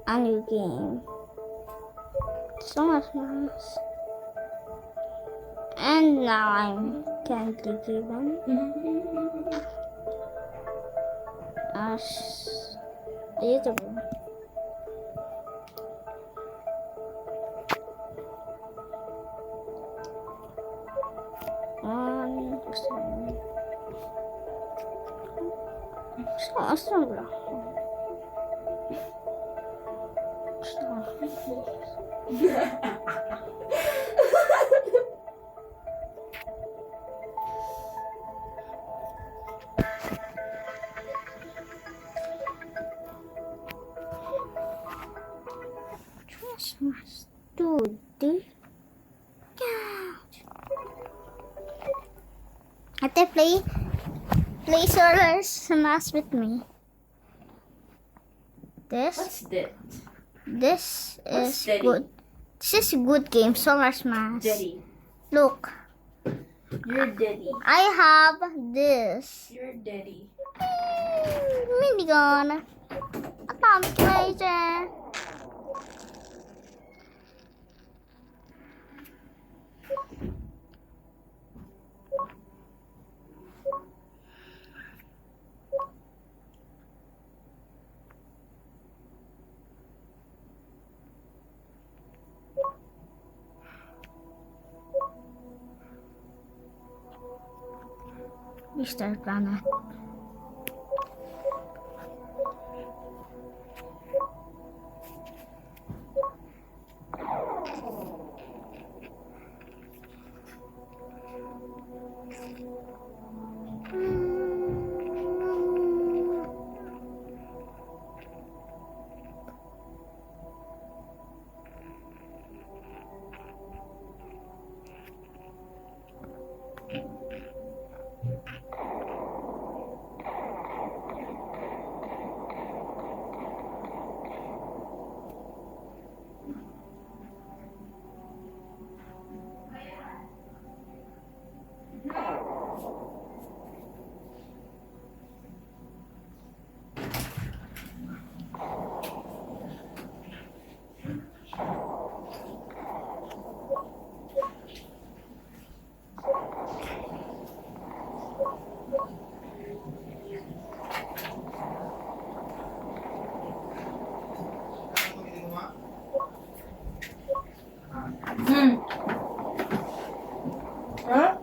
a new game. So much nice. And now I'm currently given as a YouTuber. Astaga. Christmas, dude. Ate, play Solar Smash with me. What's that? This What's is Daddy? good. This is a good game, Solar Smash. Daddy. Look, You're daddy. I have this. You're daddy. Minigun. A pumpkin laser. Mr. Planet. Huh?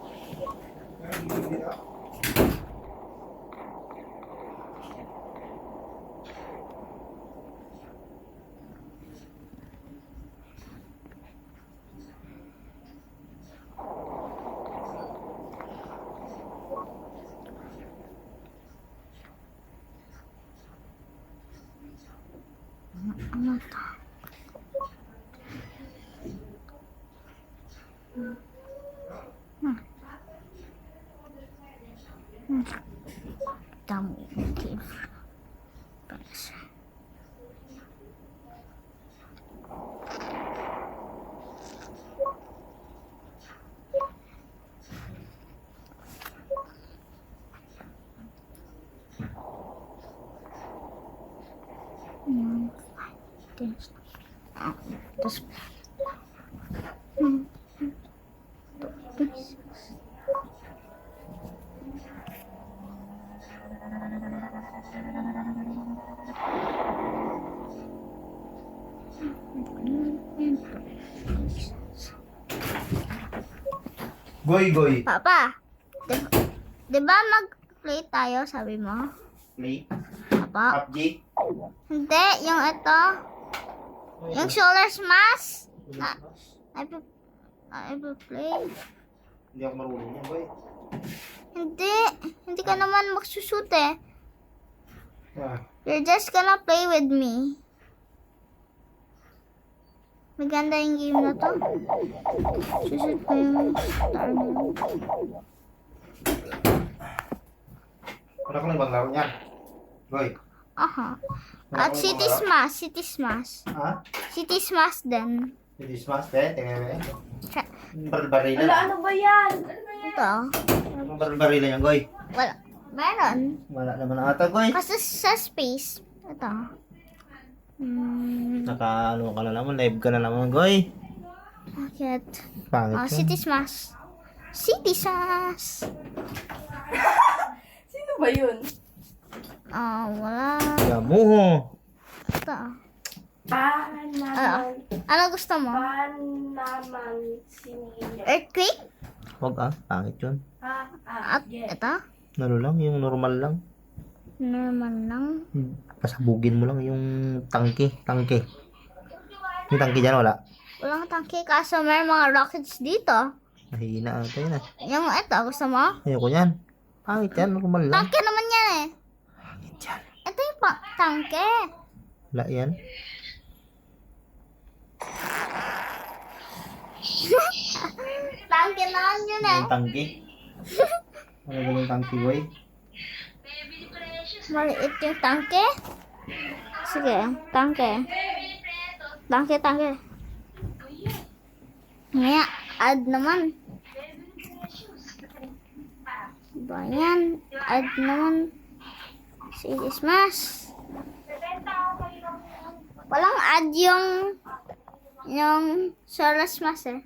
Ano to? Dami give. Pressure. This. This. This. Goy. Papa, di ba mag-play tayo, sabi mo? Play. Papa? PUBG. Hindi, yung ito. Yung Solar Smash. I will play. Hindi ako marunong yan, boy. Hindi ka naman magsushoot eh. Ah, You're just gonna play with me. Maganda yung game na to. Sushoot ko yung star mo. wala ko na ibang laro niyan. Goy. Aha. Wala At ko na City ibang laro. Smash. City Smash. Ha? City Smash din. Hindi smash, be. Tingnan mo eh. Sa- Baril-baril Ala, na. ano ba yan? Ano ba yan? Ito. Anong baril-baril yan, Goy? Wala. Meron. Wala naman ata, Goy. Kasi sa space. Ito. Naka, ano ka na naman, live ka na naman, Goy. Bakit? Pangit Oh, yun. City Smash. City Smash. Sino ba yun? Wala. Yamuho. Ito. Panaman. Ano gusto mo? Panaman sinila. Earthquake? Wag pangit yun. At Yes. ito? Ano lang, yung normal lang. Normal lang. Pasabugin mo lang yung tangke. Yung tangke dyan, wala. Walang tangke kaso may mga rockets dito. Mahina ata yun ah. Yung ito, gusto mo? Ayoko yan. Pangit yan, normal lang. Tangke naman yan eh. Pangit yan. Ito yung tangke. Wala yan. Tangke naman yun eh. Yung tangke. Ano ba yung tangke, boy? Maliit yung tangke. Sige, tangke. Tangke. Ngayon, add naman. Ba yan? Add naman. Sige, smash. Walang add yung solar smash eh.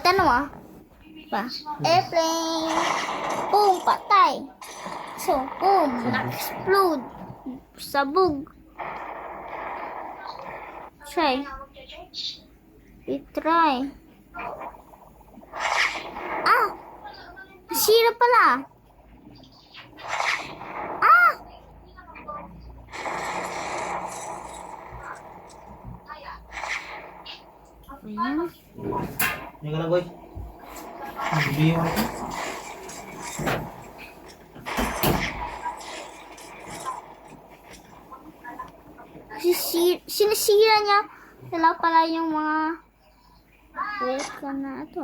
Tanong mo. Pa. Airplane. Boom, patay. So, boom, explode. Sabog. Try. I-try. Nasira pala. Ayan. Hindi ka na, boy. Hindi mo ito. Sinisira niya. Sila pala yung mga wait ka na ito.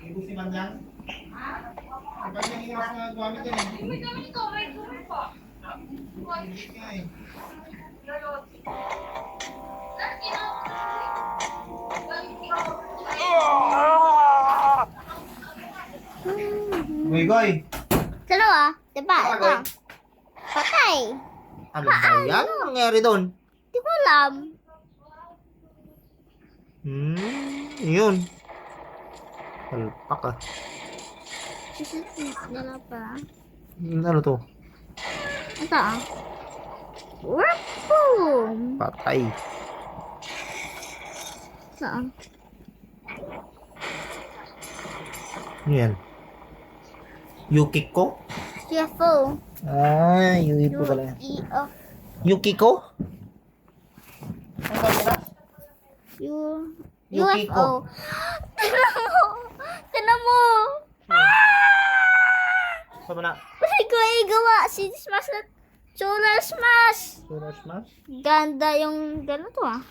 Ibusin man yan. Kapag yung iwas na gamit yan eh. Hindi nga eh. Goy. Dalawa, diba? Tara, Ito. Goy. Patay. Ano ba yan? Ano nangyari doon? Di ko alam. Yun. Palpak ah. Dalawa pa. Ano to? Ito ah. Boom! Patay. Ito ah. Ano yan? Yukiko? UFO. Yukiko pala. U-E-O. Yukiko? UFO. Yukiko. Tinan mo. Saan mo na? Pwede ko igawa. Si Smash na Solar Smash. Solar Smash? Ganda yung ganito ah.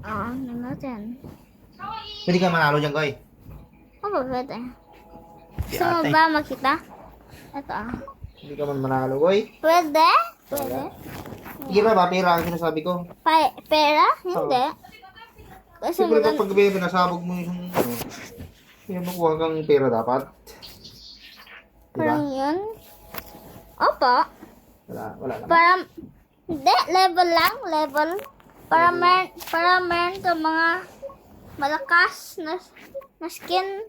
Ano natin? Pwede ka manalo dyan, Goy. Ano ba pwede? Gusto mo ba makita? Ito ah. Hindi ka man manalo, Goy. Pwede? Pwede? Sige ba, pera ang sinasabi ko. Pera? Hindi. Kasi Siyempre maganda. kapag pinasabog mo yung yung makuha kang pera dapat. Diba? Parang yun. Opo. Wala naman. Para, hindi, level lang, level. Para meron ka mga malakas na skin.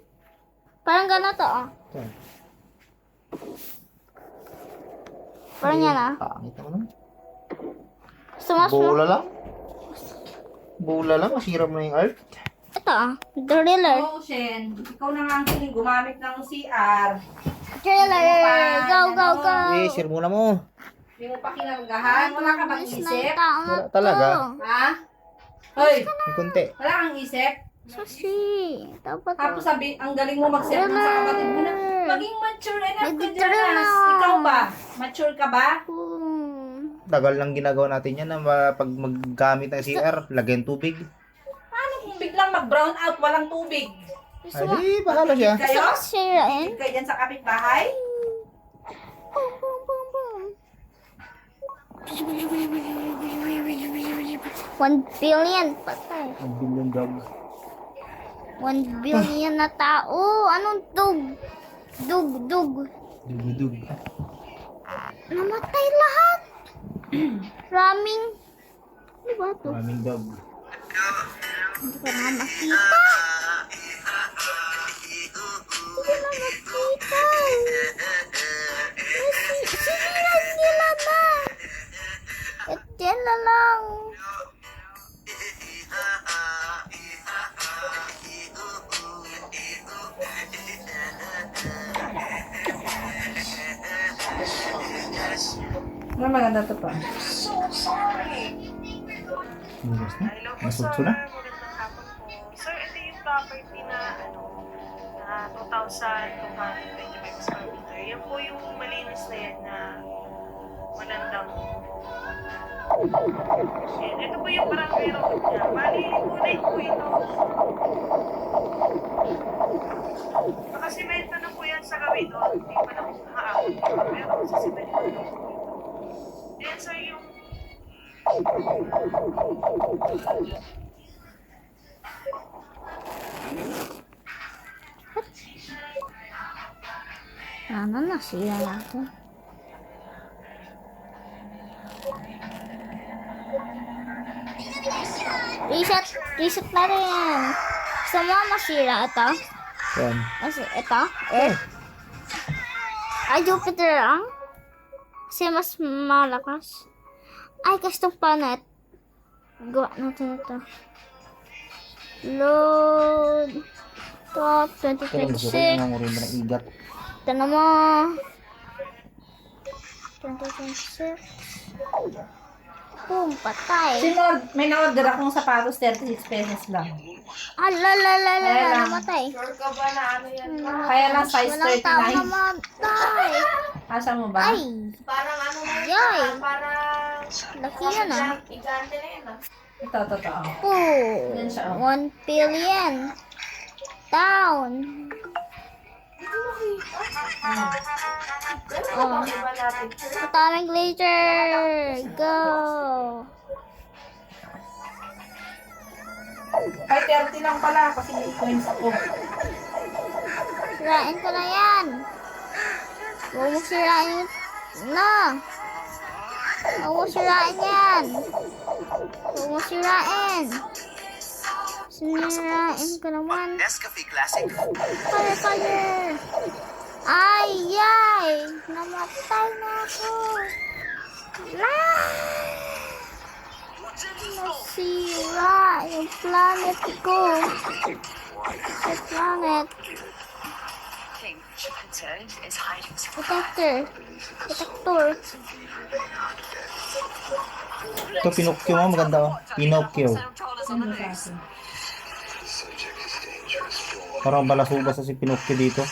Parang ganito, oh. Yan. Parang yan, ah. Pangit naman. Sumas mo. Bola lang, masira mo na yung art. Ito, ah. Driller. Ocean, ikaw na nga ang kiling gumamit ng CR. Driller. Go, go, go. Eh, share muna mo. Hindi mo pa kinargahan. Wala ka bang Bilis na isip? yung tao na Wala talaga. to. Ha? Hoy, May konti. wala kang isip? Sushi. Dapat Tapos sabi, ang galing mo mag-set mo sa kapatid mo na, maging mature enough ka, Mature Jonas. na. Ikaw ba? Mature ka ba? Tagal lang ginagawa natin yan na pag maggamit ng CR, lagyan tubig. Paano kung biglang mag-brown out, walang tubig? Gusto Ay, mo, di, bahala siya. gusto Kayo? mo sirain? Kayo dyan sa kapitbahay? Boom, boom, boom, boom. 1 billion patay. Ang billion dog. 1 billion na tao. Anong dug? Dug. Dugudug. Namatay lahat. Raming. Ano ba ito? Maraming dog. Hindi ko na makita. Hindi na makita. Sinilag nila na. At yan na lang. Ano maganda to pa? Bukas na? Hello po, Nasutso sir. na? Magandang hapon po. Sir, ito yung property na na 2,225 square meter. Yan po yung malinis na yan na malandang. Yan. Ito po yung barangay road niya. Bali, kulay po ito. Nakasimento na po yan sa gawin doon. Hindi pa na po nakaabot. Pero sa simento na po ito. Yan, sir, yung Ano na siya natin? Reset na rin. Gusto mo masira ito? Yan. Ito? Earth? Ay, Jupiter lang? Kasi mas malakas. Ay, custom planet. Gawa natin ito. Load. Top Kaya gusto ko 2026. ng urin ng igat. Tignan mo. 2026. Boom, patay. May na-order akong sapatos, 36 pesos lang. Alalalala, namatay. Sure ka ba na ano yan? Kaya lang size Walang tao 39. namatay. Asa mo ba? Ay, Parang ano na yun, yay. parang Laki yan ah. igante na yun. Ito, totoo. Oh, Yan siya, oh. 1 billion. Down. Oh, Iba natin. atomic laser. Go. Ay, 30 lang pala kasi may coins ako. Sirain ko na yan. Huwag mo sirain. Na. Huwag mo sirain yan. Huwag mo sirain. Sinirain ko naman. Nescafe Classic. Color. Ay, ay. Namatay na ako. Nasira yung planet ko. Sa planet. Protector. Ito, Pinocchio mo. Maganda oh. Pinocchio. Ano sa akin? Parang balasubas sa si Pinocchio dito.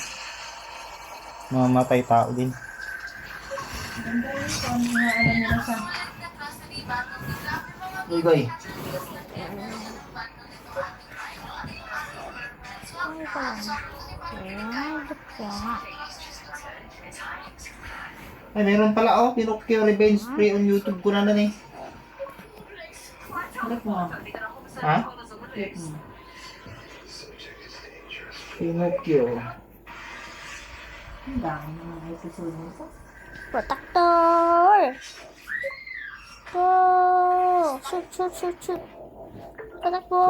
Mamatay tao din. Ganda yun. Kung mga alam nila sa... Uy, Goy. Ay, pa lang. Ay, ba't ko nga? Ay, meron pala oh. Pinocchio Revenge Spray on YouTube ko na eh. Click mo. Ha? Click mo. Pinocchio. Ang dami ng mga episode nito. Protector! Go! Shoot! Patakbo!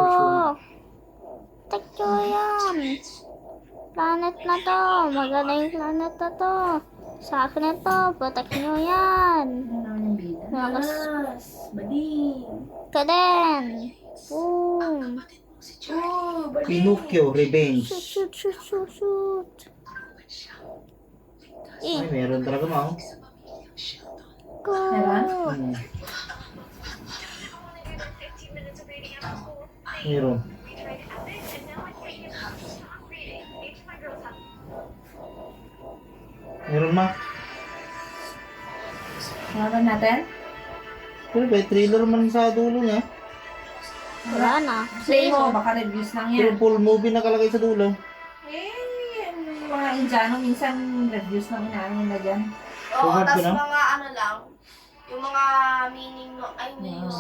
Protector yan! Planet na to! Magaling planet na to! Sa akin na to! Protect nyo yan! Ano naman yung bida? Mga Bading! ka din! Boom! Oh, bading! Pinocchio Revenge. Shoot! Ay, meron talaga mo. Go! Meron? Meron. Meron ma. Laban natin? Pero may thriller man sa dulo niya. Wala na. Play mo, baka reviews lang Pero yan. full movie nakalagay sa dulo. Yung mga Indiano, minsan reviews lang inaano nila dyan. Oo, Tugad tas ka na? mga ano lang, yung mga meaning no, ay meaning no.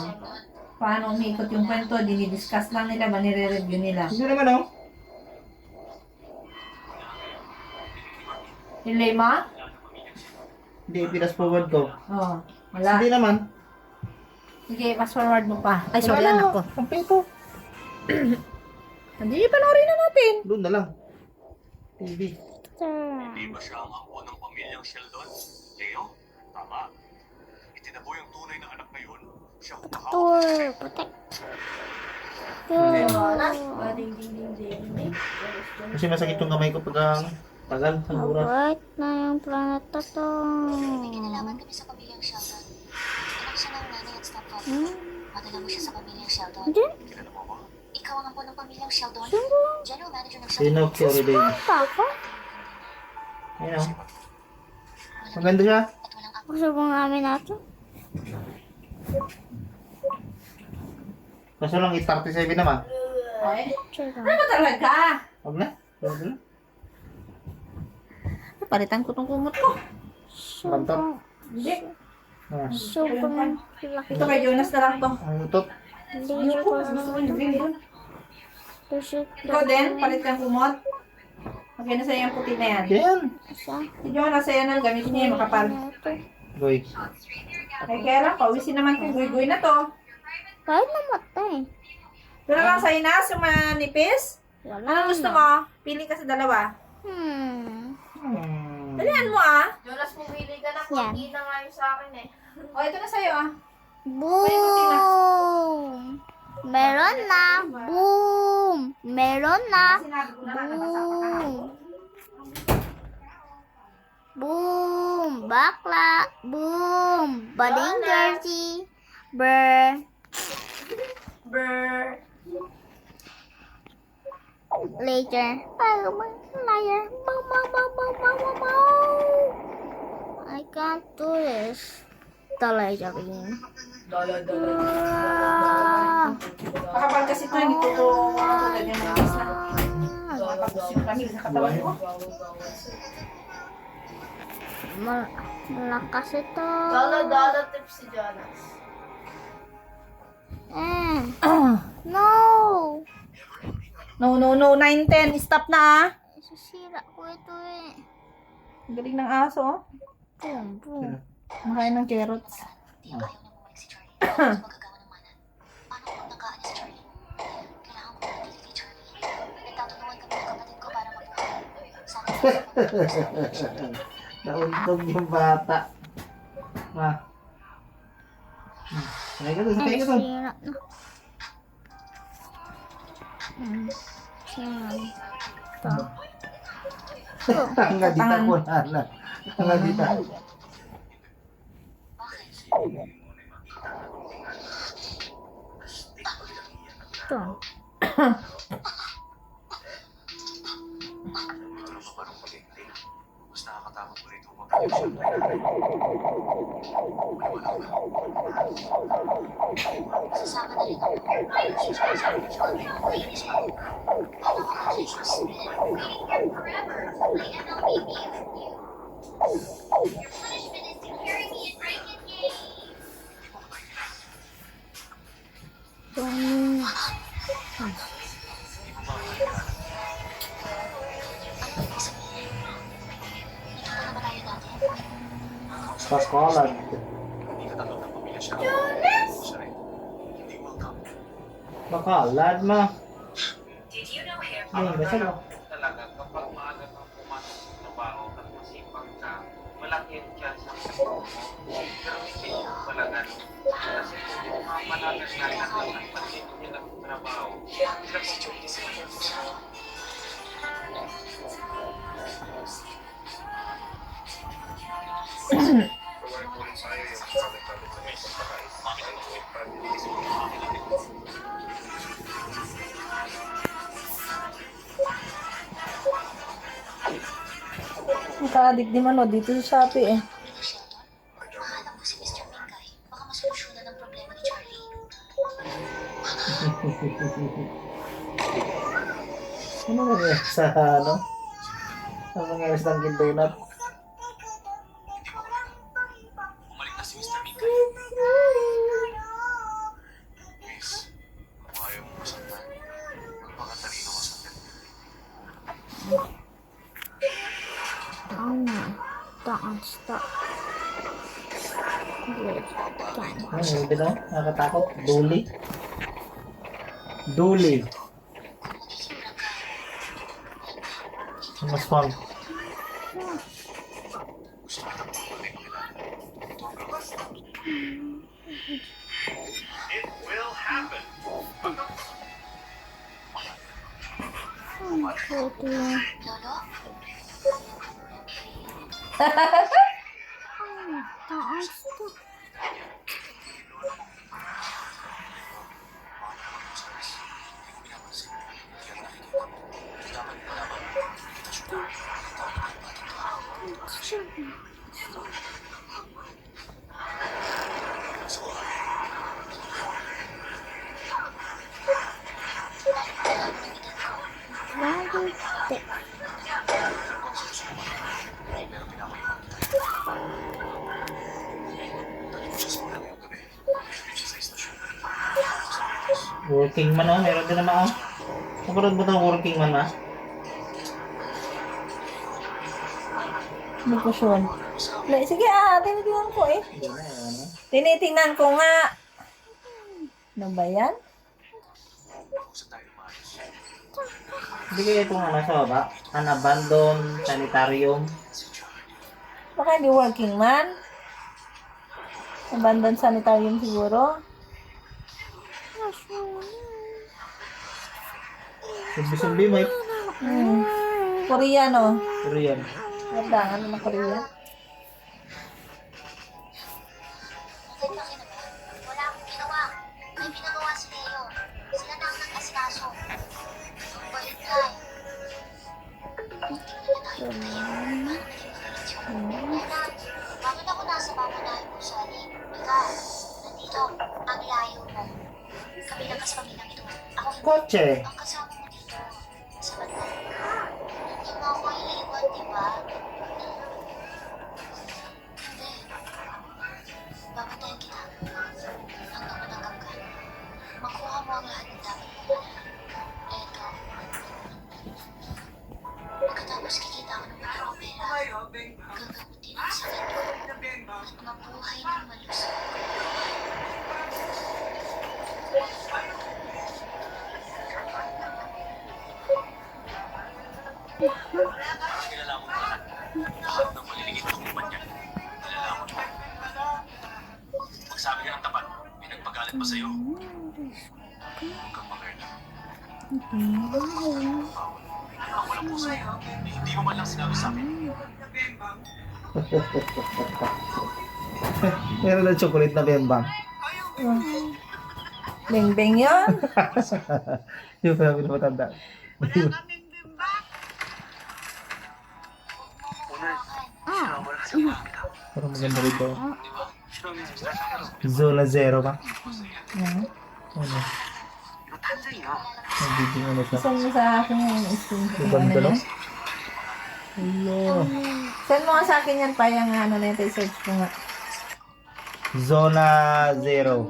Paano umikot yung kwento, dinidiscuss lang nila, ba nire-review nila. Hindi naman oh. Yung lema? Hindi, pinas forward ko. Oo, wala. Hindi naman. Sige, fast forward mo pa. Ay, sorry Wala. anak ko. Kompleto. Hindi, panoorin na natin. Doon na lang. TV. Hindi ba siya ang apo ng pamilyang Sheldon? Leo? Tama. Itinaboy ang tunay na anak ngayon. Siya humahawak. Tour. Protect. Jonas, ding ding ding ding ding. Kasi masakit yung kamay ko pag tagal ng oras. Alright na yung planeta to. May kinalaman kami sa pamilyang Sheldon. Anak siya ng nanay at stepfather. Madala mo siya sa pamilyang Sheldon. Hindi. Kilala mo ba? Ikaw ang apo ng pamilyang Sheldon. Sino? General manager ng Sino Sheldon. si Holiday? Papa? Ayun oh. Maganda siya. At walang apo. Gusto mo namin natin? Kaso lang 8:37 naman. Ay, Check ano ba talaga? Huwag na. Huwag na. Palitan ko tong kumot ko. Bantot. Hindi. Ah. Sobrang laki. Ito kay Jonas na lang to. Ang utot. Hindi ko Ikaw din, palit kang kumot. Okay na sa'yo yung puti na yan. Yan. Si Jonas, sa'yo na gamitin niya yung makapal. Goy. Ay, kaya lang, pawisin naman kung guy-guy na to. Kahit namatay. Pero lang sa inas, yung manipis. Wala Anong gusto na. mo? Pili ka sa dalawa. Dalihan mo ah. Jonas, pumili ka na, Yan. hindi na nga yung sa akin eh. O, ito na sa'yo ah. Boom! Meron na. Boom! Meron na. Sinabi ko na lang, nabasa pa kahapon. Boom! Bakla. Boom! Bading jersey. Brr. Brr. Later. Liar. Bow, bow, bow, bow, bow, bow, bow. I can't do this. Talaga rin. Makapal kasi ito, hindi ko lagyan ng isa. Tapos yung lamig sa katawan ko. Malakas ito. Dollar tips si Jonas. No! No, 9-10. Stop na ah. Susira ko ito eh. Galing ng aso oh. Boom, boom. Makain ng carrots. Di ko ayaw na bumalik si Charlie. Tapos magagawa ng mana. Paano kung nagkaan si Charlie? Kailangan ko manatili kay Charlie. Nagtatulungan kami ng kapatid ko para mabuhay. Sana Nauntog yung bata. Ma. Sakay ka doon, sakay ka doon. Sira na. Sira. Ito. Ang dita ko na. Ang dita. Ito. Ito na ba parang pag-ibig? Mas nakakatakot pa rito mag-ibig. sasama na rin ako. Si Charlie sabi ni John, malinis pa. Paano ko makikis? Boom. Ano ibig sabihin? Nandito na ba tayo dati? Paskolan. Hindi ka tanggap ng pamilya Sheldon. Siya rin. Hindi welcome. Bakalad ma. Ang basta mo. talaga kapag maaga kang pumasok sa trabaho at masipag ka, malaki ang chance ang sagot mo. Pero hindi mo pala ganun. Kasi kung yung mga malagas na lang at pagkito nila ng trabaho, hirap si Joey sa Bakit? Naka-addict di manood dito sa Shopee eh. Peter Sheldon, mahanap mo si Mr. Mingay. Baka masolusyonan ang problema ni Charlie. Ano nangyari sa ano? Ano nangyari sa Dunkin' Donut? Hindi mo alam. Bumalik na si Mr. Mingay. Miss, kung ayaw mo masaktan, magpakatalino ka sa atin. Stop. Good. Ano yung bino? Nakakatakot? Duli? Duli. Ano swag? Gusto kita muli makilala. It will happen. Lolo? Working man oh, meron din naman oh. Nakarod mo itong working man ma? Bakasyon. Sige tinitingnan ko eh. Hindi na ano? Tinitingnan ko nga. Ano ba yan? Hindi kaya itong ano sa baba? An abandoned sanitarium. Baka hindi working man. Abandoned sanitarium siguro. Sumbi-sumbi may Korean oh. Korean. Ganda, ano na Korean? Okay ka na ba? Wala akong ginawa. May pinagawa si Leo. Sila na ang nag-asikaso. Balik ka. Hindi na tayo papayagan. Paano naging relasyon? Kaya bakit ako nasa pamunahin mo sa halip? Ikaw, nandito, ang layo mo. Kabilang ka sa pamilyang ito. Ako hindi. Kotse. Ang kasama mo dito, sa banda. Hindi mo ako iiwan, di ba? Hindi. Babantayan kita. Hanggang matanggap ka. Makuha mo ang lahat ng dapat mo. Eto. Pagkatapos kikita ako ng maraming pera, gagamutin ang sakit ko at mabuhay ng malusog. Kilala mo lahat. Lahat ng maliliit na kumpanya. Kilala mo. Magsabi ka ng tapat. May nagpagalit ba sa'yo? Huwag kang mamerda. Ang walang puso. Hindi mo man lang sinabi sa akin. Meron na chocolate na bembang. Beng-beng yun. Yung sabi na matanda. Parang maganda rito. Zona 0 ba? Ano? Nagiging ano siya? Send mo sa akin yung screenshot. Ibang dalaw? Hello. Send mo nga sa akin yan pa yung ano na ito. I-search ko nga. Zona 0.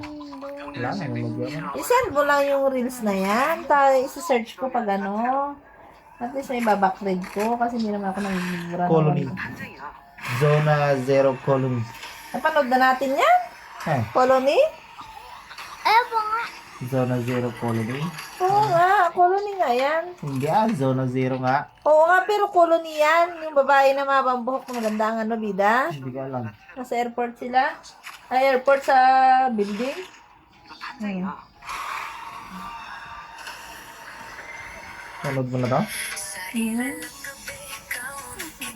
Wala na, mag-ano. I-send mo lang yung reels na yan. I-search ko pag ano. At least may babackread ko kasi hindi naman ako nangigura. Colony. Zona 0 colony. Napanood na natin yan? Eh, Colony? Ayaw po nga. Zona 0 colony. Oo nga, colony nga yan. Hindi Zona 0 nga. Oo nga, pero colony yan. Yung babae na mabambuhok na maganda ang ano, bida. Hindi ko alam. Nasa airport sila. Ay, airport sa building. Panood mo na to?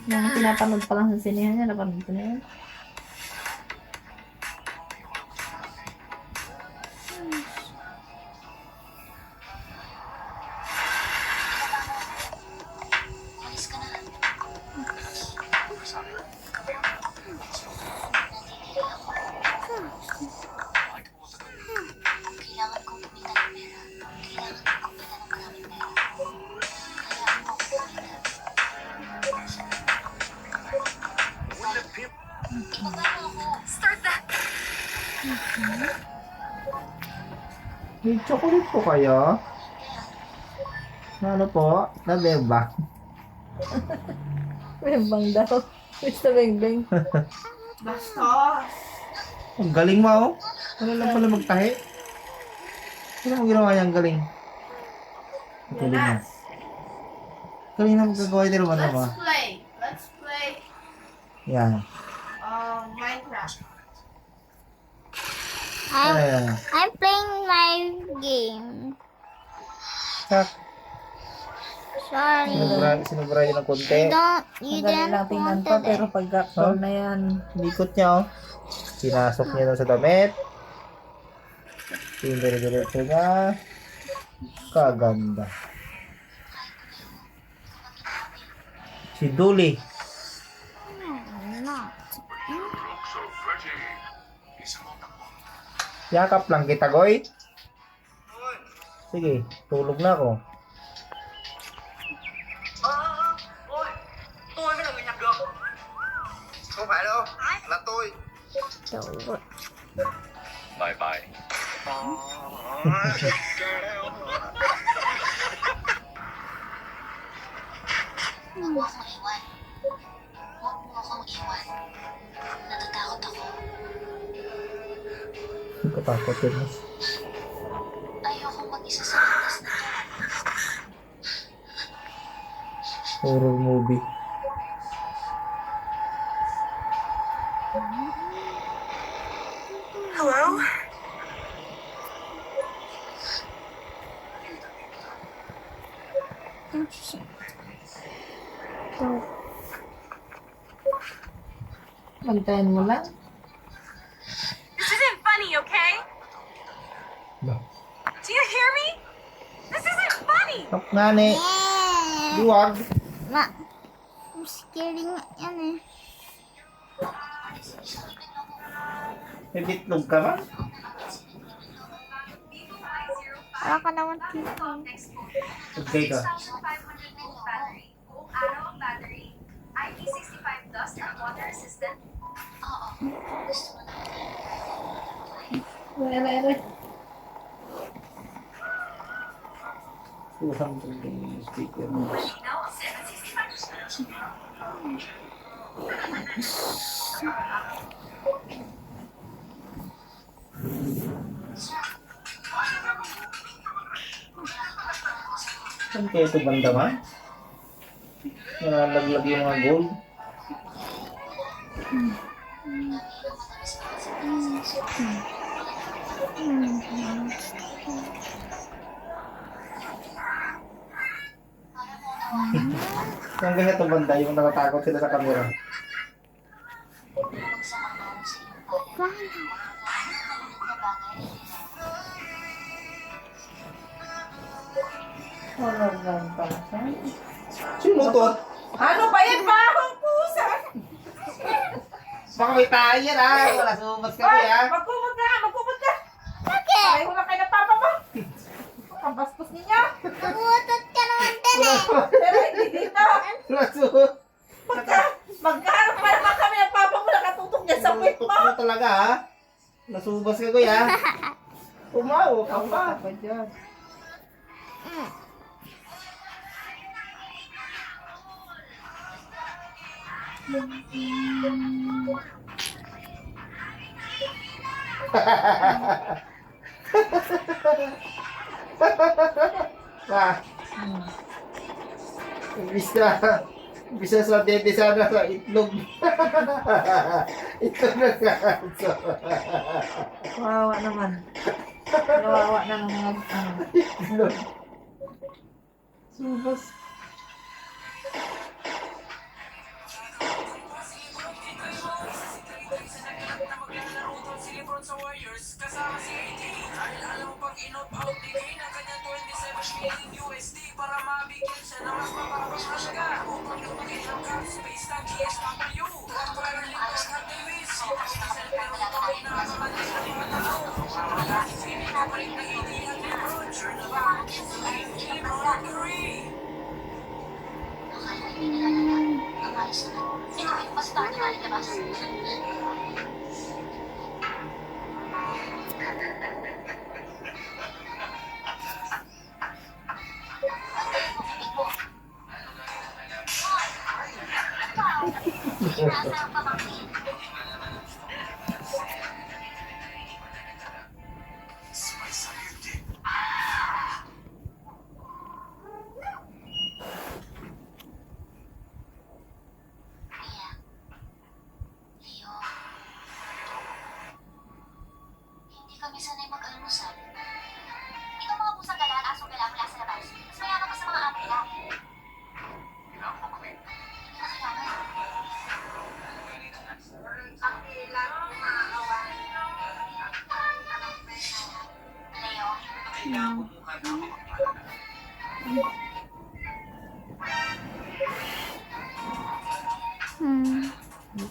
Nung pinapanood pa lang sa sinehan niya, napanood ko na yan. Malis ka na. Magano ako? May chocolate po kayo? Ano po? Nabeba. Bembang daw. Mr. Bengbeng. Bastos! Ang galing mo, oh. Wala lang pala magtahi. Ano mo ginawa niya? Ang galing. Ang galing na. Galing na magagawa niya naman naman. Let's play. Let's play Yan. Minecraft. Ayan. I'm playing my game. Sak. Sorry. Sinubra yun ng konti. You Ang galing lang didn't tingnan want pa, it. pero pag actual na yan. Likot niya, oh. Pinasok niya na sa damit. Pindire-diretso niya. Kaganda. Si Duli. Yakap lang kita, Goy. Sige, tulog na ako. Không phải đâu, là tôi. Bye bye. Huwag mo akong iwan. Huwag mo akong iwan. Natatakot ako. Ang katakot yun. Ayokong mag-isa sa landas na to. Horror movie. Hello? Bantayan mo lang. This isn't funny, okay? No. Do you hear me? This isn't funny! Stop nga ni. Yeah. Duwag. Ma, I'm scared nga yan eh. May bitlog ka ba? Wala ka naman dito. Okay ka. 1,500 battery, buong araw ang battery, IP65 dust at water resistant. Oo. Gusto mo natin. Ere. Kusang yung speaker mo. Now, 765. Saan kaya ito banda man? Nalalaglag yung mga gold. Saan kaya ito banda yung natatakot sila sa camera? Magsama ako sa iyong bayan. Na bagay. Wala lang pa. Sinutot! Ano ba yan? Bahong pusa! Baka may tayo yan ah! Wala sumas kami ah! Magkumot ka! Magkumot ka! Bakit? Pareho lang kayo ng papa mo! Ang bastos ninyo! Nagutot ka naman din eh. Pero hindi dito! Wala sumas! Magkaharap pa naman kami ng papa mo nakatutok niya sa puwit mo! Tutok mo talaga ha! Nasubas ka kuya! Umaw ka Ang pa! baka pa dyan. Pa! Imbis na sa dede sana sa itlog. Itlog na kanso. Kawawa naman. Kawawa na ng mga Itlog. subos. Akala hindi nila Maayos naman. Ito, mas tayo na labas. Nasa pamangkin. Mia. Leo. Hindi kami sanay mag-almusal. Itong mga pusang gala at asong gala mula sa labas. Mas mayaman pa sa mga amo nila. Kailangan mo kami. Hindi na kailangan. Leo.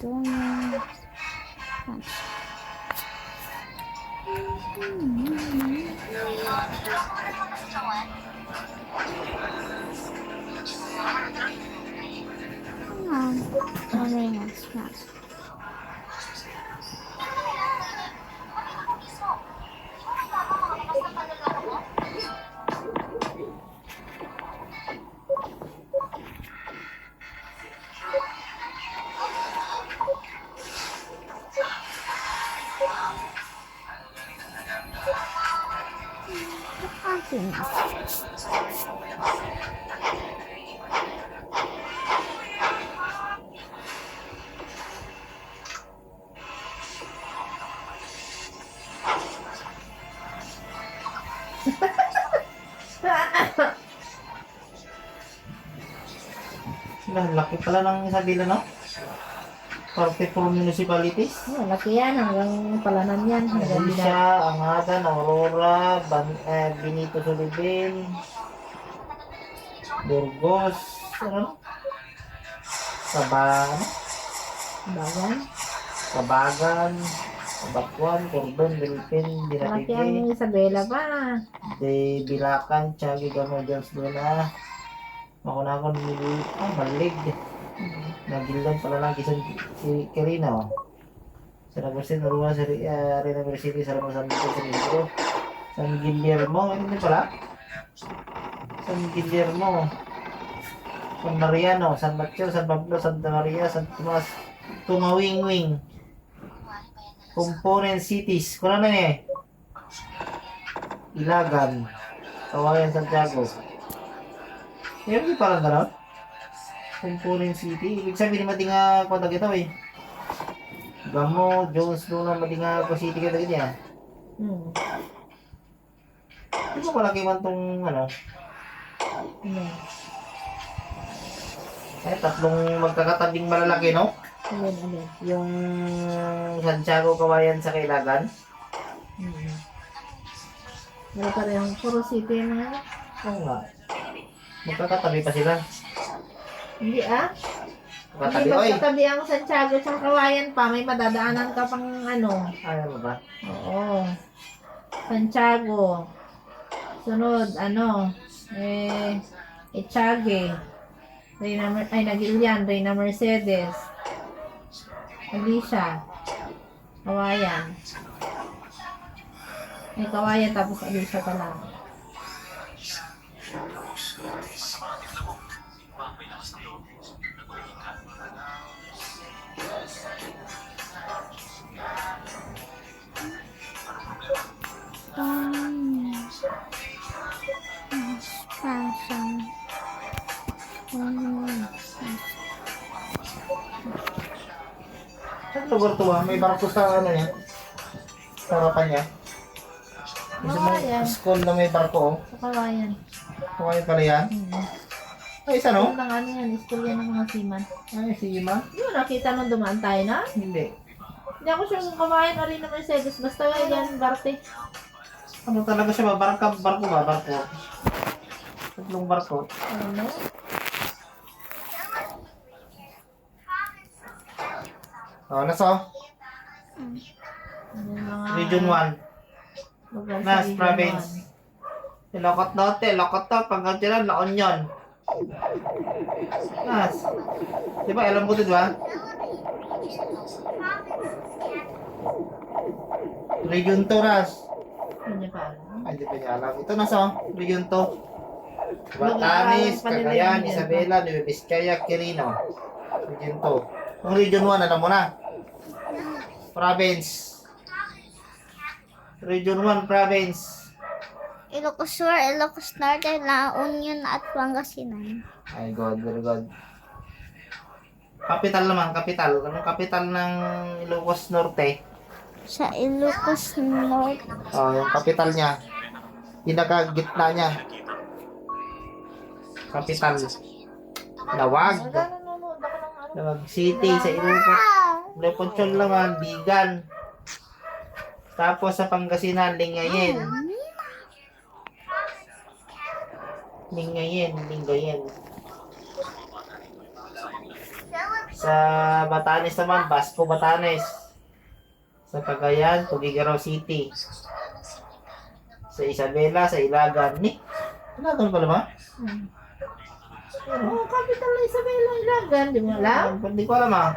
Donuts. Snacks. Laki pala ng Isabela, no? 44 municipalities. Oh, laki yan. Hanggang palanan yan. Hanggang Alicia, Angadan, Aurora, Benito Solibin, Burgos, ano? Bagan. Kabagan, Kabatuan, Cordon, Bilpin, Laki Dinatigi, ang Isabela pa. De Bilacan, Tiago, Gamodels, Luna, Makunakon, Malig, Nagildan pala lang si Kirina, oh. San Agustin, Naruma, Rina City, Salamat San Miguel, San Isidro, San Guillermo, ano din pala? San Guillermo, San Mariano, San Mateo, San Pablo, Santa Maria, San Tomas, Tumawingwing, Component Cities, kuna na eh. Ilagan, Kawayan, Santiago. Meron din parang gano'n? Component City. Ibig sabihin mati nga kontak ito eh. Gamo, Jones, Luna, mati nga ko city ka niya. Hindi ko malaki man tong ano. Eh, tatlong magkakatabing malalaki, no? Alin. Yung Santiago, Kawayan sa Kailagan. Wala pa rin yung puro city yung mga. Oo nga. Magkakatabi pa sila. Hindi ah. Magkatabi, Hindi oy! magkatabi ang Santiago at Kawayan pa. May madadaanan ka pang ano. Ayaw mo ba? Oo. Santiago. Sunod, Echage. Nagilian, Reyna Mercedes. Alicia. Kawayan. Kawayan tapos Alicia pa lang. Saan lugar to ba? May barko sa ano niya? Sa harapan niya? Kawayan. School na may barko, oh. Sa Kawayan. Kawayan pala yan? Ay, isa no? School ng ano yan, school yan ng mga seaman. Ay, si Ima? Hindi mo nakita nung dumaan tayo na? Hindi. Hindi ako sure kung Kawayan o rin na Mercedes. Basta yan, Barte. Ano talaga siya ba? Barko ba? Barko. Tatlong barko. Ano? Oh, naso? Region 1. Nas Province. Ilocot Norte, Ilocot to, Pangasinan, La Union. Nas. Di ba, alam ko ito, di ba? Region to, Ras. Hindi pa alam. Ay, hindi pa niya alam. Ito nasa, region to. Batanes, Cagayan, Isabela, Nueva Vizcaya, Quirino. Region to. Yung region 1, alam mo na. Province. Region 1, province. Ilocos Sur, Ilocos Norte, La Union at Pangasinan. Ay, God, very good. Capital naman, capital. Anong capital ng Ilocos Norte? Sa Ilocos Norte. Oh, yung capital niya. Pinaka-gitna niya. Capital. Lawag. Nanonood ako ng ano. Lawag City sa Ilocos. Leponchol naman, Bigan. Tapos sa Pangasinan, Lingayen. Lingayen. Sa Batanes naman, Basco, Batanes. Sa Cagayan, Tugigaraw City. Sa Isabela, sa Ilagan. Ilagan pala ba? Oh, capital ng Isabela, Ilagan. Di mo alam? Hindi ko alam ah.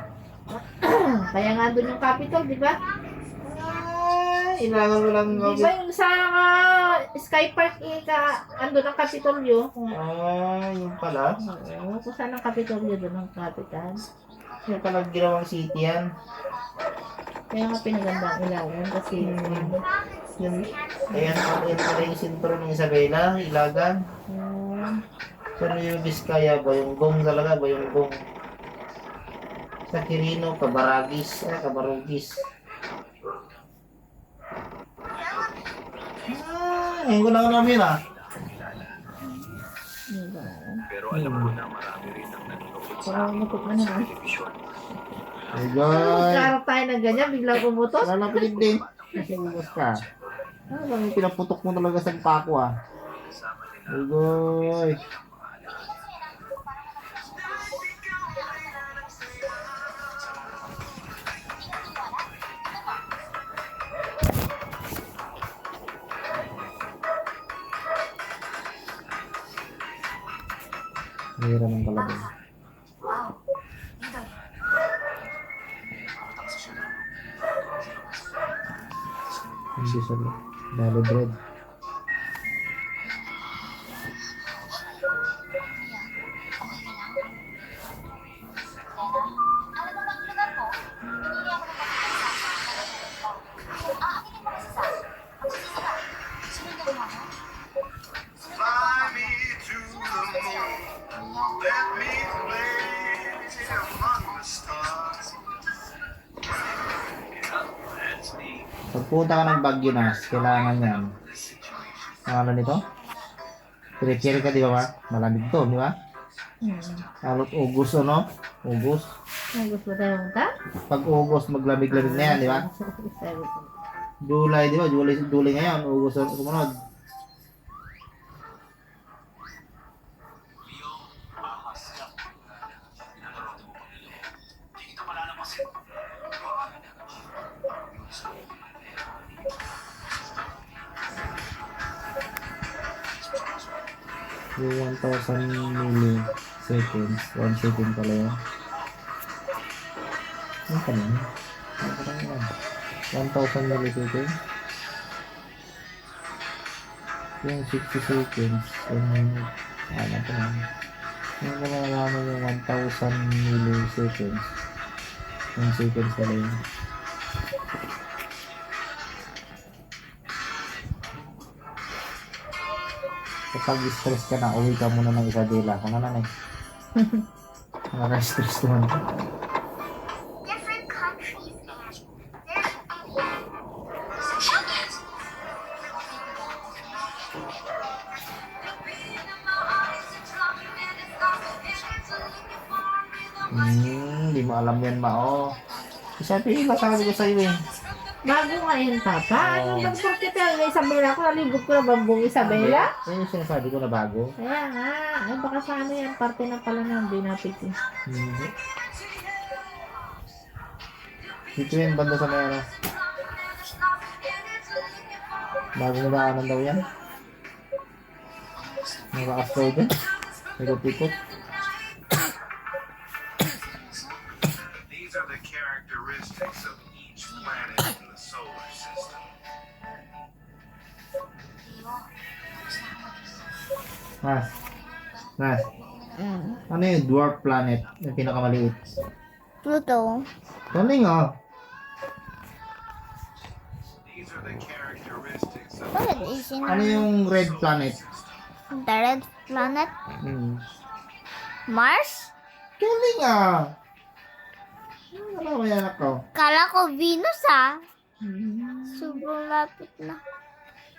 Kaya nga doon yung capital, di ba? Ilagan ko lang. Di ba yung sa Sky Park, andun ang Capitolio? Yung pala. Oo, kung saan ang Capitolio doon ang capital. Yung pala ginawang city yan. Kaya nga pinaganda ang Ilagan kasi Yun. Ayan pala yung sentro ng Isabela, Ilagan. Sa Nueva Vizcaya, Bayonggong talaga, Bayonggong. Sa Quirino, Cabaragis. Ngayon ko lang namin ah. Pero alam ko na marami rin ang nanonood sa parang umutot na naman. television. Ay, guys. Karap tayo ng ganyan, biglang umutot. Lalapit din. Kasi ubos ka. Ano ba yung pinaputok mo talaga sa pako ah. Ay, guys. Mahirap ang kalabang. Hindi sa lalo bread. Alam mo bang lugar mo? Pinili ako ng Sunod mo ako? Fly me to the moon. Let me play among the stars. That's me. Pagpunta ka ng Baguio na, kailangan yan. Ang ano nito? Kiri-kiri ka, di ba ba? Malamig to, di ba? Alot Ugos, ano? Ugos. Ay, gusto tayo punta? Pag Ugos, maglamig-lamig na yan, di ba? July, di ba? July ngayon. Ugos ang sumunod. Yung 1,000 milliseconds. 1 second pala yun. Ano pa yun? Ano yan? 1,000 milliseconds. Yung 60 seconds. 1 minute. Ano pa yun? Yung ko nalaman yung 1,000 milliseconds. 1 seconds pala yun. Kapag stress ka na, uwi ka muna ng Isabela. Kung ano na eh. Nakaka-stress naman. Different countries and there's Di mo alam yan, Mao. Sabi iba sabi ko sa'yo eh. Bago ngayon, Papa. Ano bang porkit yung Isabela ko? Nalibot ko na bang Isabela? Yan yung sinasabi ko na bago. Kaya nga. Ay, baka sa ano yan, parte na pala ng binapit eh. Hindi. Dito yung banda sa may ano. Bago na daanan daw yan. Nakakas daw dyan. Ikot-ikot. These are the characteristics of each planet in the solar system. Nas. Nas. Ano yung dwarf planet? Yung pinakamaliit. Pluto. Galing ah. These are the characteristics of Bakit is in Ano yung red planet? the red planet? Mars? Galing ah. Ano ba yan ako? Kala ko Venus ah. Sobrang lapit na.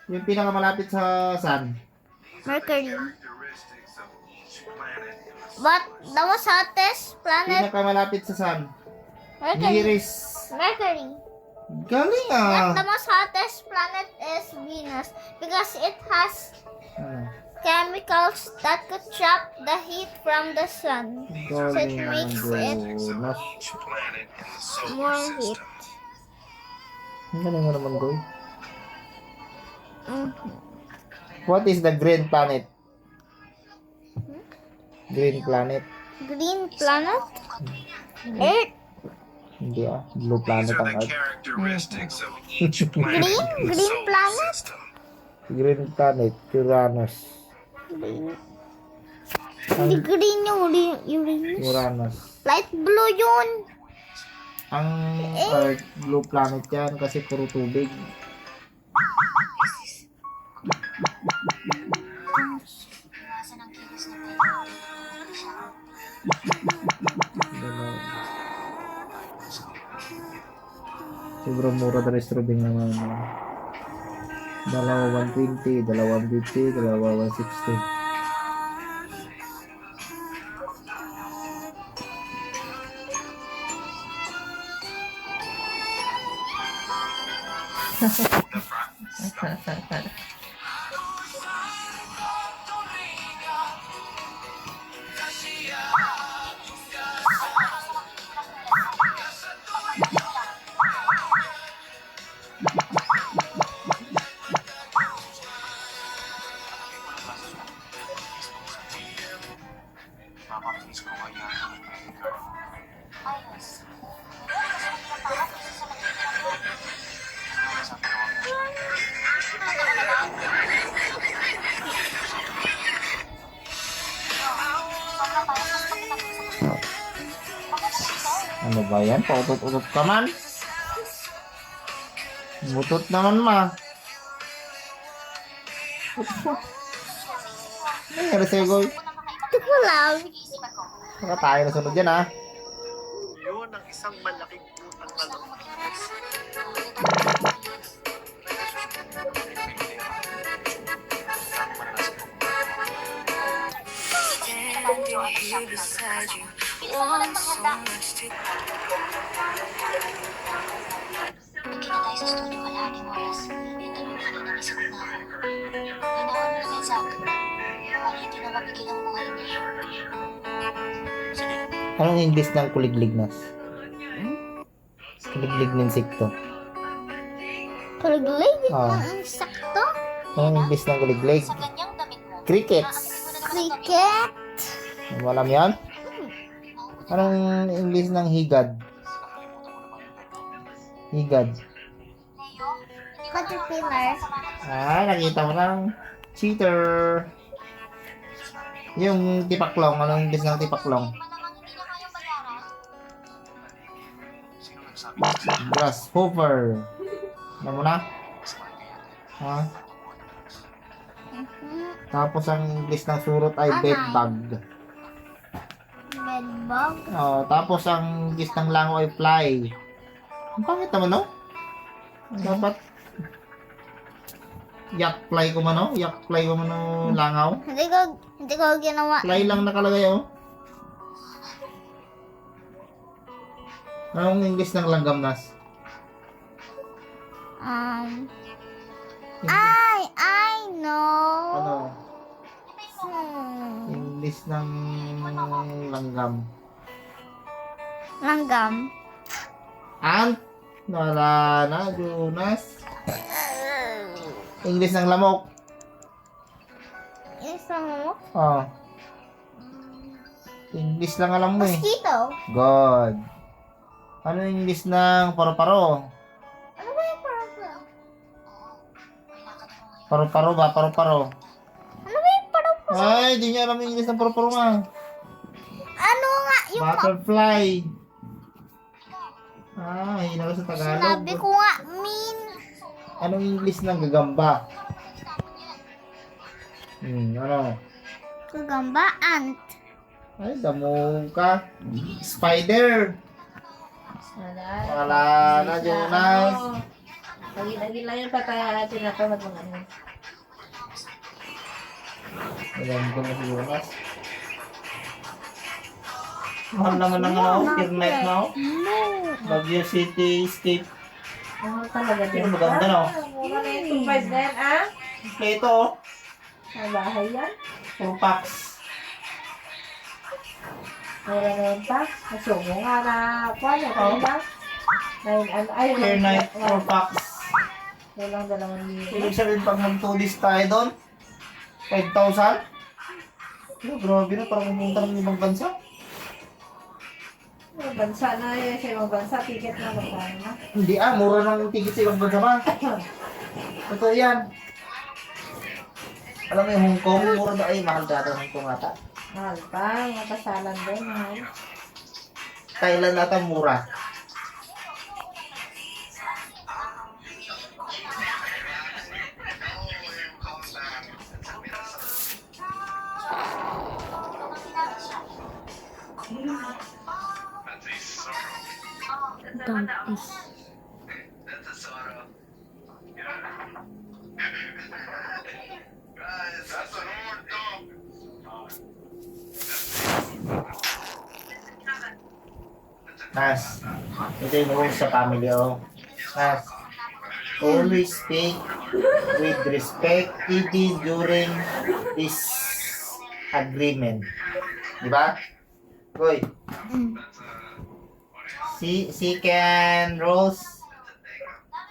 Yung pinakamalapit sa sun. Mercury. characteristics of each planet in the But the most hottest planet? Pinakamalapit sa sun. Mercury. Nearest. Mercury. Galing ah. But the most hottest planet is Venus because it has Ano? chemicals that could trap the heat from the sun. So it Galing makes it Jonas. each planet in the solar more heat. system. Ang galing mo naman, Goy. Mhm. What is the green planet? Green planet? Green planet? Earth? Hindi ah. Blue planet These are ang the Earth. characteristics of each planet Green? in the Green solar planet? system. Green planet. Uranus. Green. Hindi green yung Uranus. Uranus. Light blue yun. Ang Earth, blue planet yan kasi puro tubig. Iwasan ang kilos ng tayo. Sobrang mura na restrobing naman. Dalawa 120, dalawa 150, dalawa 160. Mapapis ko kaya ang Ayos. Ngayon, mas magpapakap kasi sa Ano ba yan? Pautot-utot ka man? Butot naman ma. Ano nangyari sa'yo, Goy? Ito ko lang. Baka tayo na sunod yan, ha? Yun ang isang malaking utang na loob. Nagkita tayo sa studio kalahating oras. Yun na lang pala ng isip na ako. Ginawan mo kay Zach. Para hindi na mabigyan ng buhay niya. Anong English ng kuliglig nas? Kuliglig ng insekto. Kuliglig? Ah. Ang sakto. Anong English ng kuliglig? Sa ganyang damit mo, Crickets. Cricket. Ano mo alam yan? Anong English ng higad? Higad. Leo, hindi ko Caterpillar. Ah, nakita mo ng cheater. Yung tipaklong. Anong English ng tipaklong? malamang hindi na kayo bayaran. sino nagsabi Grasshopper. Alam mo na? Ha? Tapos ang English ng surot ay Anay. bedbug. Bedbug. Oh, tapos ang English ng langaw ay fly. Ang pangit naman, no? Dapat yak fly ko man, no? Yak fly ko man, no? Langaw. Hindi ko ginawa. Fly lang nakalagay, oh. Anong English ng langgam nas? I know. Ano? Hmm. English ng langgam. Langgam. Ant? Wala na, Jonas. English ng lamok. Isang mo? Oh. English lang alam mo eh. Mosquito. God. Ano yung English ng paru-paro? Ano ba yung parang? Paru-paro ba? Paru-paro. Ano ba yung parang? Ay, di niya alam yung English ng paru-paro nga. Ano nga yung Butterfly. Ah, yun ako sa Tagalog. sinabi ko nga, mean. Anong English ng gagamba? Ano? Gagamba, ant. Ay, damo ka. Spider. Wala na, Jonas. Lagi lang yung pataya natin na ito. Ano? Alam ko na si Jonas. Mahal naman ng ano, Pier Night na ako. No. Baguio City Escape. Ano talaga din? Pero maganda na oh. Mura na yung 2.5 na yan, ah? Ito oh. Ang bahay yan. 4 packs. Mura na yun pa. Masumo nga na. Paano? Oo. Ano ba? Ay, Pier Night 4 packs. Walang dalawang million. Ibig sabihin pag mag-tourist tayo doon, 5,000? Grabe na, parang pumunta ng ibang bansa. Bansa na yun. Sa ibang bansa, ticket na magkano na. Hindi mura ng ticket sa ibang bansa ba? Totoo yan. Alam mo yung Hong Kong, mura na ay mahal dati Hong Kong ata. Mahal pa. Makasalan din. Mahal. Thailand ata mura. Mas, ito yung rules sa family oh. Mas, always speak with respect even during this agreement. Di ba? Goy. Second rules,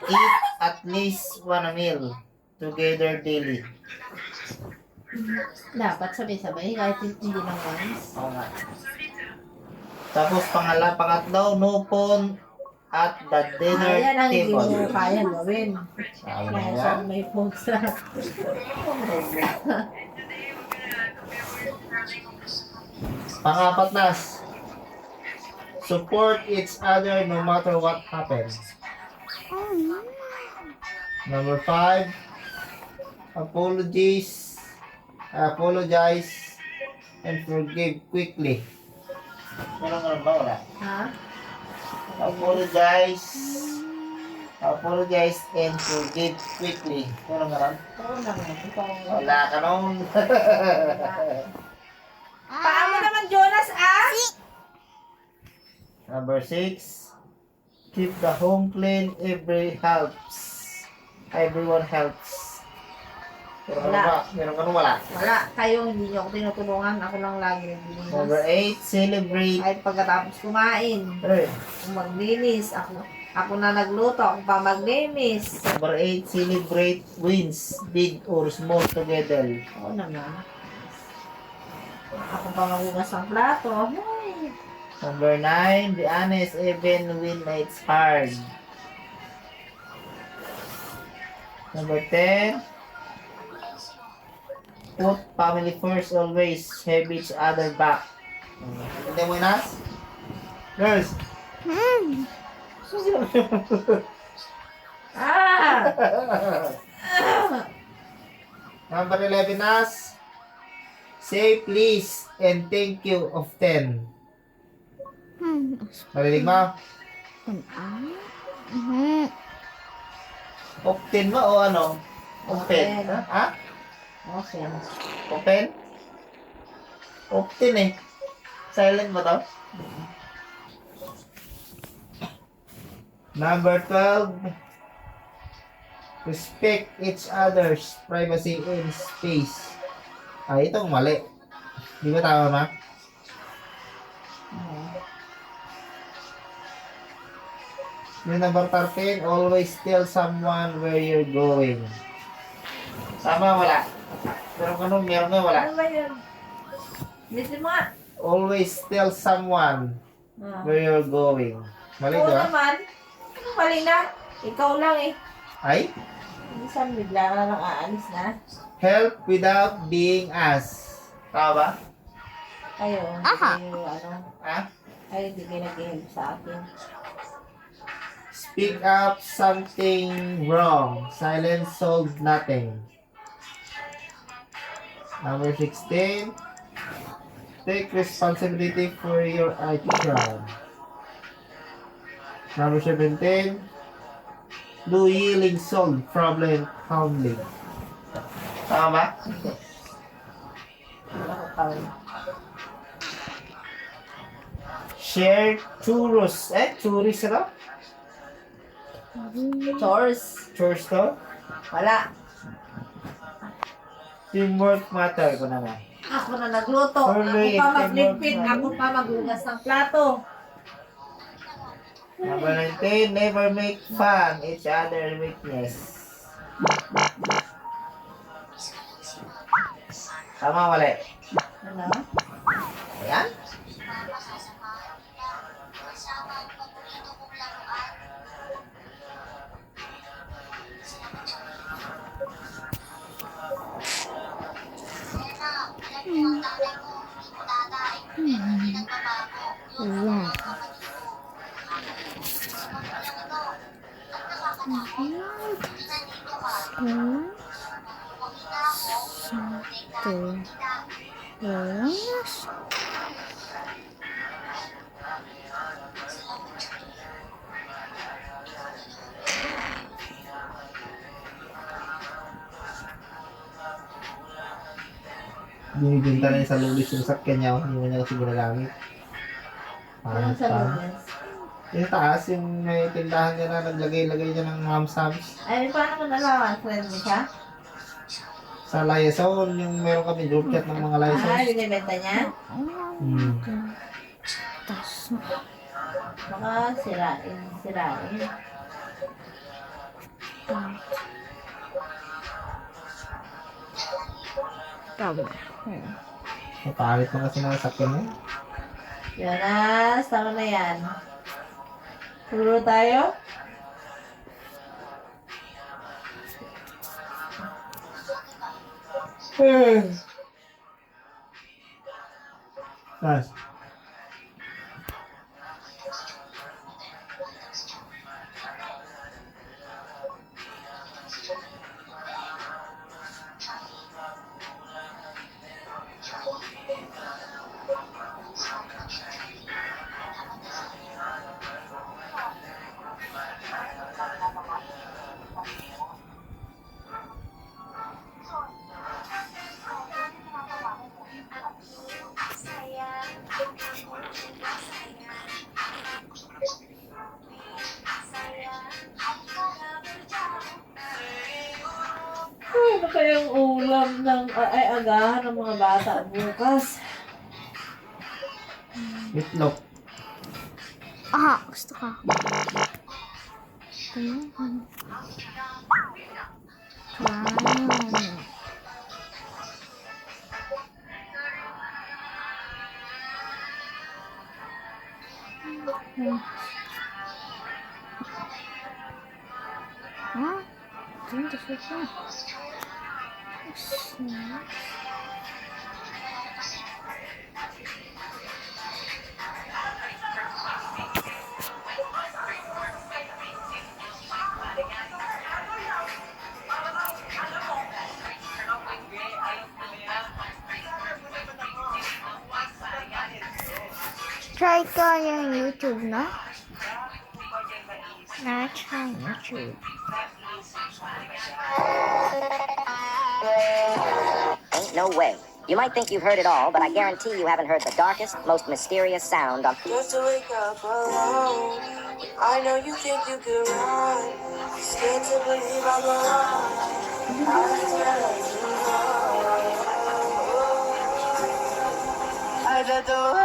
eat at least one meal together daily. Dapat sabay-sabay. Kahit hindi lang once. Oo nga. Tapos pangatlo, no phone at the dinner Yan ang hindi table. mo kaya gawin. Sabi na Kaya yan. sa may phone sa... Pangapat na, support each other no matter what happens. Number 5, apologize and forgive quickly. Meron ba wala? Ha? Apologize and forgive quickly. Meron nga lang? Oo naman. Ikaw. Wala ka nung. Paano naman, Jonas, ah? Number 6, keep the home clean. Everyone helps. Meron ka ba? Meron ka nung wala? Wala. Kayo, hindi niyo ako tinutulungan. Ako lang lagi naglilinis. Number 8, celebrate. Kahit pagkatapos kumain. Kung maglinis, ako na nagluto. Ako pa maglinis. Number 8, celebrate wins, big or small together. Oo naman. Ako pa magugas ng plato. Hey. Number 9, be honest even when it's hard. Number 10, put family first always, have each other back. Hindi mo inas? Nurse! Ah! Number 11, Nas. Say please and thank you often. Marinig mo? Often mo o ano? Often. Often. Ha? Okay. Open? Often eh. Silent mo to? Number 12. Respect each other's privacy and space. Itong mali. Di ba tama ma? Yung number 13, always tell someone where you're going. Tama, wala. Meron ka nun, meron ka, wala. Ano ba yun? Bitin mo nga. always tell someone where you're going. Mali Oo ba? naman. Ano mali na? Ikaw lang eh. Ay? Minsan bigla ka lang aalis na. Help without being asked. Tama ba? Kayo, Aha. hindi kayo, ano, Ha? ay hindi kayo nag-help sa akin. Speak up something wrong. Silence solves nothing. Number 16. Take responsibility for your action. Number 17. Do healing solve problem calmly. Tama ba? Wala ko tawag. Share churros. Churros na? Chores. Churros to? Wala. Teamwork matter ko naman. Ako na nagluto. Ako Alright, pa magligpit. teamwork. Ako pa maghugas ng plato. Number 19. Never make fun each other weakness. Tama, mali. Ano? Ayan. Kasama ang paborito kong laruan. Sena, alam niyo ang tatay ko, hindi ko tatay. Pero hindi nagbabago. Yun ang mga kapatid ko. Gusto ko lang ito. At nakakatakot. Hindi nandito ka. Kumita ako. Tingnan kita. Binibinta na niya sa lulis yung sakyan niya. Hindi mo niya kasi ginagamit. Anong sa lunes? Yung taas, yung may tindahan niya na naglagay-lagay niya ng hamsams. Ay, paano mo nalaman? Friend mo siya? Sa Liaison, yung meron kami group chat ng mga Liaison. Binibenta niya? Baka sirain. Mapalit mo kasi mga sakyan mo. Jonas, tama na yan. Turo tayo? Nice. Ano kayang ulam ng agahan ng mga bata bukas? Itlog. Gusto ka. Ayan. Dito siya. Try ko yung YouTube, no? Try YouTube. Ain't no way. You might think you've heard it all, but I guarantee you haven't heard the darkest, most mysterious sound on... Just to wake up alone. I know you think you could run. Scared to believe I'm alive. I just gotta let you know. I just don't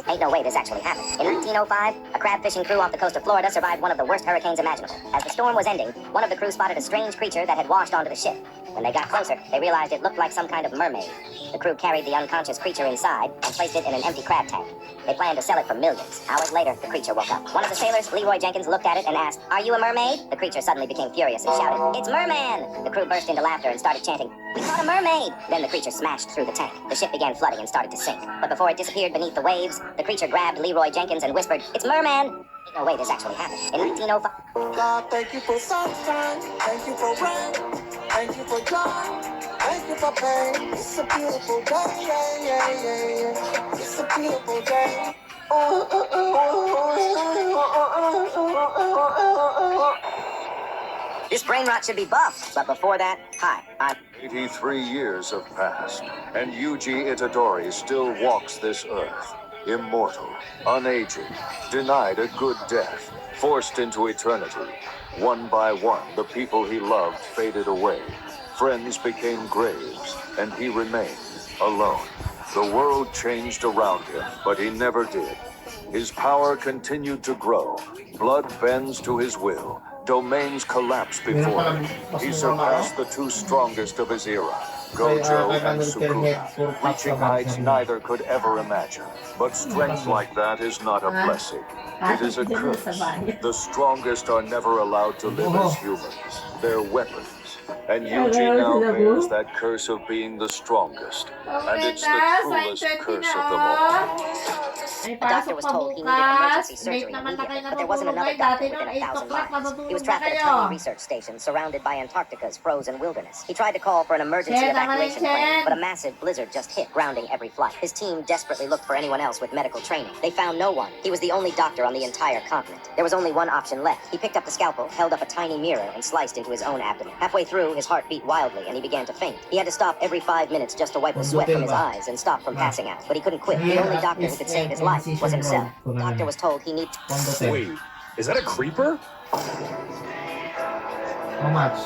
Ain't no way this actually happened. In 1905, a crab fishing crew off the coast of Florida survived one of the worst hurricanes imaginable. As the storm was ending, one of the crew spotted a strange creature that had washed onto the ship. When they got closer, they realized it looked like some kind of mermaid. The crew carried the unconscious creature inside and placed it in an empty crab tank. They planned to sell it for millions. Hours later, the creature woke up. One of the sailors, Leroy Jenkins, looked at it and asked, "Are you a mermaid?" The creature suddenly became furious and shouted, "It's Merman!" The crew burst into laughter and started chanting, "We caught a mermaid!" Then the creature smashed through the tank. The ship began flooding and started to sink. But before it disappeared beneath the waves, the creature grabbed Leroy Jenkins and whispered, "It's Merman!" Ain't no way this actually happened. In 1905... God, thank you for sunshine, thank you for rain, thank you for joy, thank you for pain. It's a beautiful day, yeah, yeah, yeah, yeah. It's a beautiful day. This brain rot should be buffed, but before that, hi, I'm... 83 years have passed, and Yuji Itadori still walks this earth. Immortal, unaging, denied a good death, forced into eternity. One by one, the people he loved faded away. Friends became graves, and he remained alone. The world changed around him, but he never did. His power continued to grow. Blood bends to his will. Domains collapse before him. He surpassed the two strongest of his era, Gojo and Sukuna, reaching heights neither could ever imagine. But strength like that is not a blessing. It is a curse. The strongest are never allowed to live as humans. They're weapons. And Yuji now bears that curse of being the strongest. And it's the cruelest curse of them all. The doctor was told he needed emergency surgery immediately, but there wasn't another doctor within 1,000 miles. He was trapped at a tiny research station surrounded by Antarctica's frozen wilderness. He tried to call for an emergency evacuation plan, but a massive blizzard just hit, grounding every flight. His team desperately looked for anyone else with medical training. They found no one. He was the only doctor on the entire continent. There was only one option left. He picked up the scalpel, held up a tiny mirror, and sliced into his own abdomen. Halfway through, his heart beat wildly, and he began to faint. He had to stop every 5 minutes just to wipe the sweat from his eyes and stop from passing out. But he couldn't quit. The only doctor who could save his life was himself. The doctor was told he needed... Wait, is that a creeper? How much?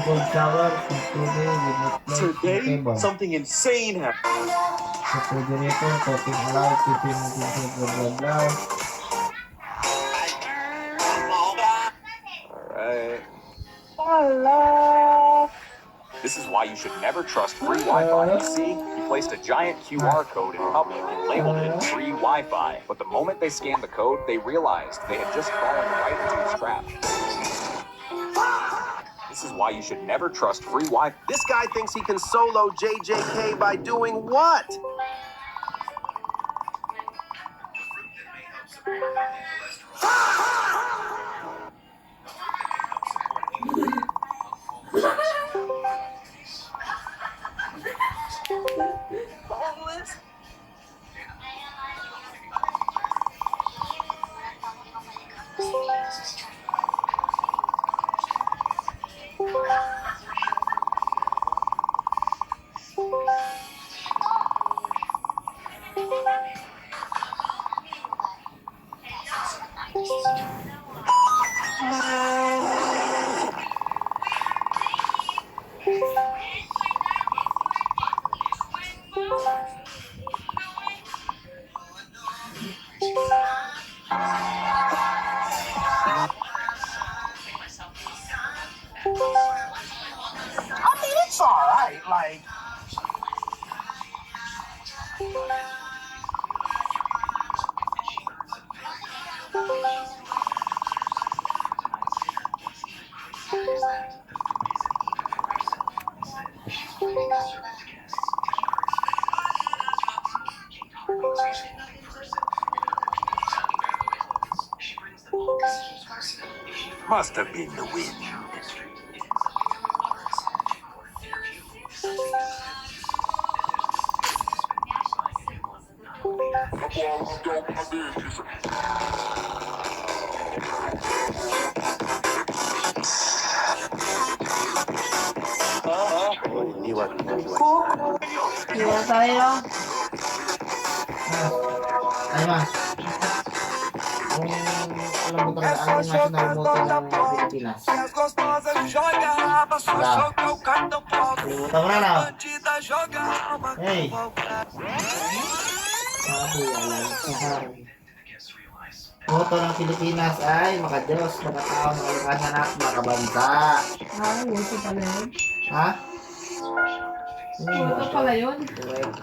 Cold shower, Today, something insane happened. refrigerator, cooking allowed, keeping blah blah blah. Alright. This is why you should never trust free Wi-Fi. See, he placed a giant QR code in public and labeled it free Wi-Fi. But the moment they scanned the code, they realized they had just fallen right into his trap. This is why you should never trust free Wi-Fi. This guy thinks he can solo JJK by doing what? It's alright, like... Must have been the wind. Iwan tayo. Ay ma. alam mo talaga ang national motto ng Pilipinas? as gostosas joga a raba, só Tá. joga o cartão pop. Kalimutan mo na na. Bandida joga a alma Hey. com maldade. Sabi, alam sa motto ng Pilipinas ay makadiyos, makatao, makalikas anak, makabansa. Ito pala yun. Ha? Ito pala yun. Correct.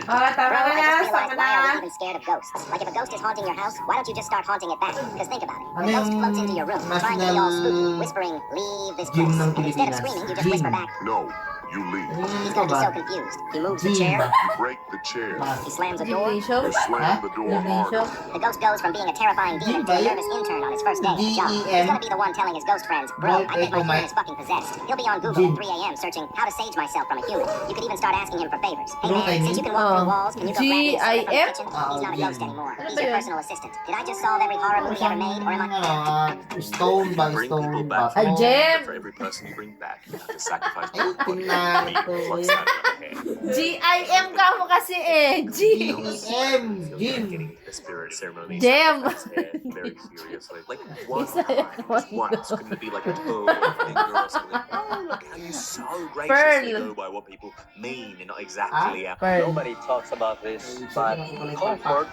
Bro, Tama I na. just Tama realized, why are we na. even scared of ghosts? Like, if a ghost is haunting your house, why don't you just start haunting it back? Because think about it. Ano The ghost yung floats into your room, trying to be all spooky, national whispering, leave this gym place. ng And instead of Pilipinas? screaming, you just Gym. whisper back. No, you leave. He's Ito gonna be ba? so confused. He moves the Gym chair, ba? You break the chair. he slams a door. Gymnasium? You slam the door harder. The ghost goes from being a terrifying demon to a nervous intern on his first day at the job. He's gonna be the one telling his ghost friends, bro, I think my human is fucking possessed. He'll be on Google at 3 a.m. searching how to sage myself from a human. You could even start asking him for favors. Hey man, since you can walk through walls, can you go grab me a soda from the GIF? kitchen? He's not a ghost anymore. He's your yun? personal assistant. Did I just solve every horror movie ever made, or am I... Stone ba? Bring people Stone back. ba? A gem. For every person you bring back, you have to sacrifice Ay, tingnan ko. GIM ka mo kasi eh. G. GM. Gym. The spirit ceremony. Gem. Very seriously. Like one Isaya time, naman once, couldn't it be like a toe or a finger or something? Oh, look how you so graciously Pearl. go by what people mean and not exactly how. Pearl. Nobody talks about this, but comfort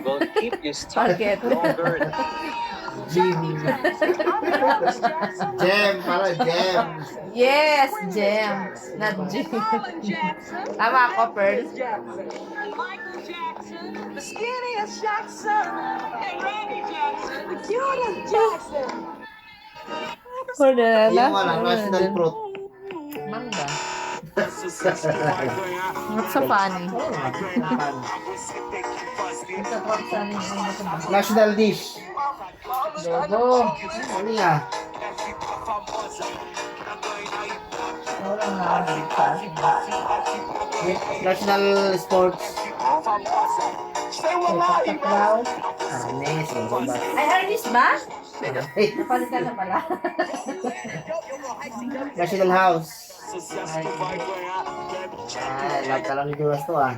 will keep you stuck Bakit? longer. Gym. Gem. Para gem. Yes, Gem. Not G. Tama ako, Pearl. Michael Jackson, the skinniest Jackson, and Randy Jackson, the cutest Jackson. Wala na. Yung national fruit. Mangga. Not so funny. National dish. Dogo. Ano nga? National sports. Taklaw. Anes. Ano ba? Ay, Ernest ba? Napalitan na pala. National house. Love ka lang ni Duras to ah.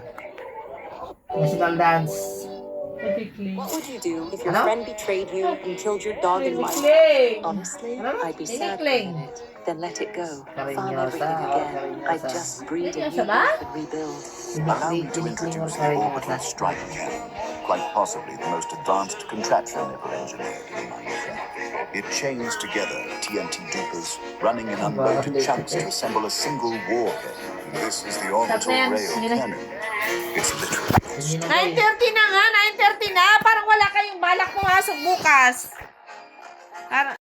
National dance. What would you do if your Ano? friend betrayed you and killed your dog and wife? Tinikling. Honestly, I'd be sad for a Tinikling. minute. Then let it go. Farm Cariñosa, everything again. cariñosa. I'd just breed a Seryoso new ba? life and rebuild. Allow me to introduce the orbital strike cannon, quite possibly the most advanced contraption ever engineered in Minecraft. It chains together TNT dupers, running in unloaded chunks to assemble a single warhead. This is the orbital Stop, rail Nance. cannon. It's literally 9:30 na nga, 9:30 na. Parang wala kayong balak pumasok bukas. Parang,